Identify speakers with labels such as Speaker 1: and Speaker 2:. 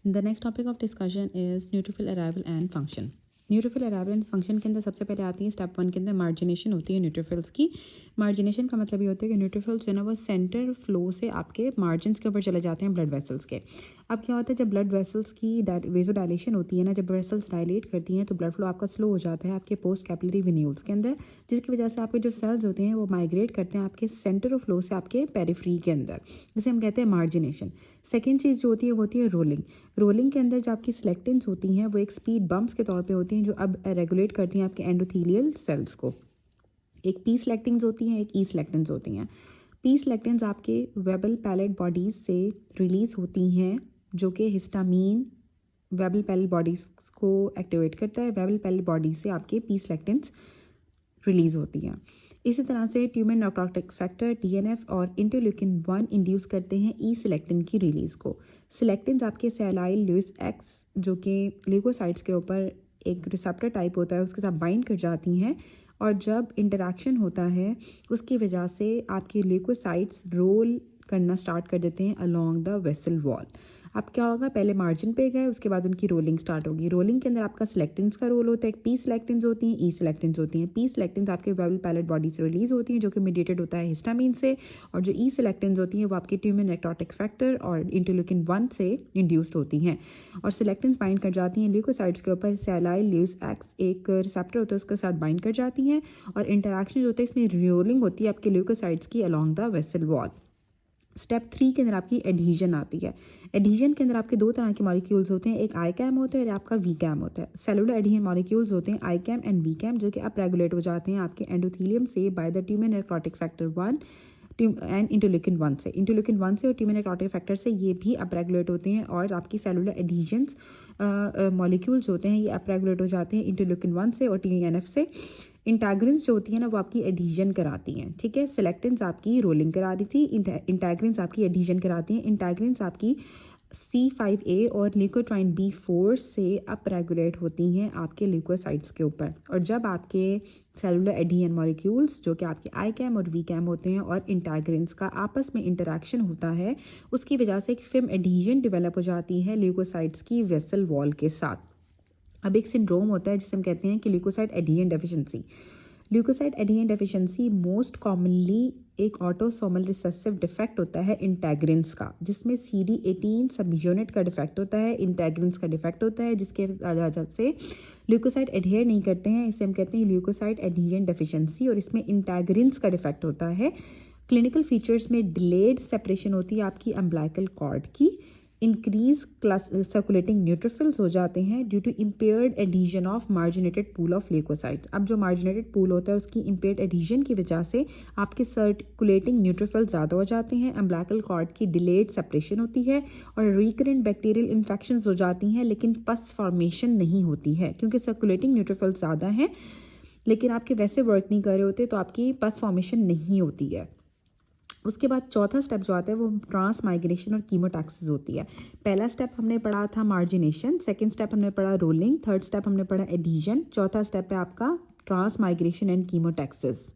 Speaker 1: The next topic of discussion is neutrophil arrival and function. Neutrophil arrival and function के अंदर सबसे पहले आती है स्टेप 1 के अंदर मार्जिनेशन होती है न्यूट्रोफिल्स की। मार्जिनेशन का मतलब ये होता है कि न्यूट्रोफिल्स जो है ना वो सेंटर फ्लो से आपके मार्जिन्स के ऊपर चले जाते हैं ब्लड वेसल्स के। अब क्या होता है जब ब्लड वेसल्स की वेजो डायलेशन होती है ना, जब वेसल्स डायलेट करती हैं तो ब्लड फ्लो आपका स्लो हो जाता है आपके पोस्ट कैपिलरी वेन्यूल्स के अंदर, जिसकी वजह से आपके जो सेल्स होते हैं वो माइग्रेट करते हैं आपके सेंटर ऑफ फ्लो से आपके पेरिफ्री के अंदर, जिसे हम कहते हैं मार्जिनेशन। सेकेंड चीज़ जो होती है वो होती है रोलिंग। रोलिंग के अंदर जो आपकी सिलेक्टेंस होती हैं वो एक स्पीड बम्प्स के तौर पे होती हैं जो अब रेगुलेट करती हैं आपके एंडोथेलियल सेल्स को। एक पी सिलेक्टिंग्स होती हैं, एक ई सिलेक्टेंस होती हैं। पी सिलेक्टेंस आपके वेबल पैलेट बॉडीज़ से रिलीज़ होती हैं जो कि हिस्टामीन वेबल पैलेट बॉडीज़ को एक्टिवेट करता है। वेबल पैलेट बॉडी से आपके पी सिलेक्टेंस रिलीज़ होती हैं। इसी तरह से ट्यूमर नेक्रोटिक फैक्टर TNF और इंटरल्यूकिन 1 इंड्यूस करते हैं ई सिलेक्टिन की रिलीज़ को। सिलेक्टिन्स आपके सेलाइल ल्यूइस एक्स जो कि ल्यूकोसाइट्स के ऊपर एक रिसेप्टर टाइप होता है उसके साथ बाइंड कर जाती हैं, और जब इंटरेक्शन होता है उसकी वजह से आपके ल्यूकोसाइट्स रोल करना स्टार्ट कर देते हैं अलोंग द वेसल वॉल। अब क्या होगा, पहले मार्जिन पे गए उसके बाद उनकी रोलिंग स्टार्ट होगी। रोलिंग के अंदर आपका सिलेक्टेंस का रोल होता है। पी सिलेक्टेंस होती हैं, ई सिलेक्टेंस होती हैं। पी सिलेक्टेंस आपके वेबल पैलेट बॉडी से रिलीज होती हैं जो कि मीडिएटेड होता है हिस्टामीन से, और जो ई सिलेक्टेंस होती हैं वो आपके ट्यूमर नेक्रोटिक फैक्टर और इंटरल्यूकिन 1 से इंड्यूस्ड होती हैं, और सिलेक्टेंस बाइंड कर जाती हैं ल्यूकोसाइट्स के ऊपर। सेलाइल ल्यूइस एक्स एक रिसेप्टर होता है उसके साथ बाइंड कर जाती हैं, और इंटरेक्शन जो होता है इसमें रोलिंग होती है आपके ल्यूकोसाइट्स की along the vessel wall. Step 3 के अंदर आपकी एडहीजन आती है। एडहीजन के अंदर आपके दो तरह के मॉलिक्यूल्स होते हैं, एक आई कैम होता है और आपका वी कैम होता है। सेलुलर एडहीजन मॉलिक्यूल्स होते हैं ICAM and VCAM, जो कि अप रेगुलेट हो जाते हैं आपके एंडोथेलियम से by the tumour necrotic factor 1 and interleukin 1 से। इंटरल्यूकिन 1 से और ट्यूमर नेक्रोटिक फैक्टर से ये भी अप रेगुलेट होते हैं, और आपकी सेलुलर एडहीजन्स मॉलिक्यूल्स होते हैं ये अप रेगुलेट हो जाते हैं इंटरल्यूकिन 1 से और TNF से। इंटैग्रिन्स जो होती है ना वो आपकी एडहीजन कराती हैं, ठीक है। सिलेक्टेंस आपकी रोलिंग करा रही थी, इंटैग्रिन्स आपकी एडहीजन कराती हैं। इंटैग्रिन्स आपकी C5a और ल्यूकोट्राइन B4 से अप रेगुलेट होती हैं आपके ल्यूकोसाइट्स के ऊपर, और जब आपके सेलुलर एडहीजन मॉलिक्यूल्स जो कि आपके आई कैम और वी कैम होते हैं और इंटैग्रिन्स का आपस में इंटरेक्शन होता है उसकी वजह से एक फिल्म एडहीजन डेवलप हो जाती है ल्यूकोसाइट्स की वेसल वॉल के साथ। अब एक सिंड्रोम होता है जिसे हम कहते हैं कि leukocyte adhesion deficiency. Leukocyte adhesion deficiency most commonly एक ऑटोसोमल रिसेसिव डिफेक्ट होता है इंटैग्रिन्स का, जिसमें CD18 सब यूनिट का डिफेक्ट होता है, इंटैग्रिन्स का डिफेक्ट होता है, जिसके वजह से ल्यूकोसाइट एडहेयर नहीं करते हैं। इसे हम कहते हैं ल्यूकोसाइट एडहीजन डेफिशिएंसी, और इसमें इंटैग्रिन्स का डिफेक्ट होता है। क्लिनिकल फीचर्स में डिलेड सेपरेशन होती है आपकी अम्बिलिकल कॉर्ड की, इंक्रीज सर्कुलेटिंग न्यूट्रोफिल्स हो जाते हैं due to impaired adhesion of marginated pool of leukocytes. अब जो मार्जिनेटेड पूल होता है उसकी इम्पेयर्ड एडहीजन की वजह से आपके सर्कुलेटिंग न्यूट्रोफिल्स ज़्यादा हो जाते हैं, अम्बिलिकल कॉर्ड की डिलेड सेपरेशन होती है, और रिकरेंट बैक्टीरियल इन्फेक्शंस हो जाती हैं, लेकिन पस फॉर्मेशन नहीं होती है क्योंकि सर्कुलेटिंग न्यूट्रोफिल्स ज़्यादा हैं लेकिन आपके वैसे वर्क नहीं कर रहे होते तो आपकी पस फॉर्मेशन नहीं होती है। उसके बाद चौथा स्टेप जो आता है वो ट्रांस माइग्रेशन और कीमोटैक्सिस होती है। पहला स्टेप हमने पढ़ा था मार्जिनेशन, सेकंड स्टेप हमने पढ़ा रोलिंग, थर्ड स्टेप हमने पढ़ा एडहीजन, चौथा स्टेप है आपका ट्रांस माइग्रेशन एंड कीमोटैक्सिस।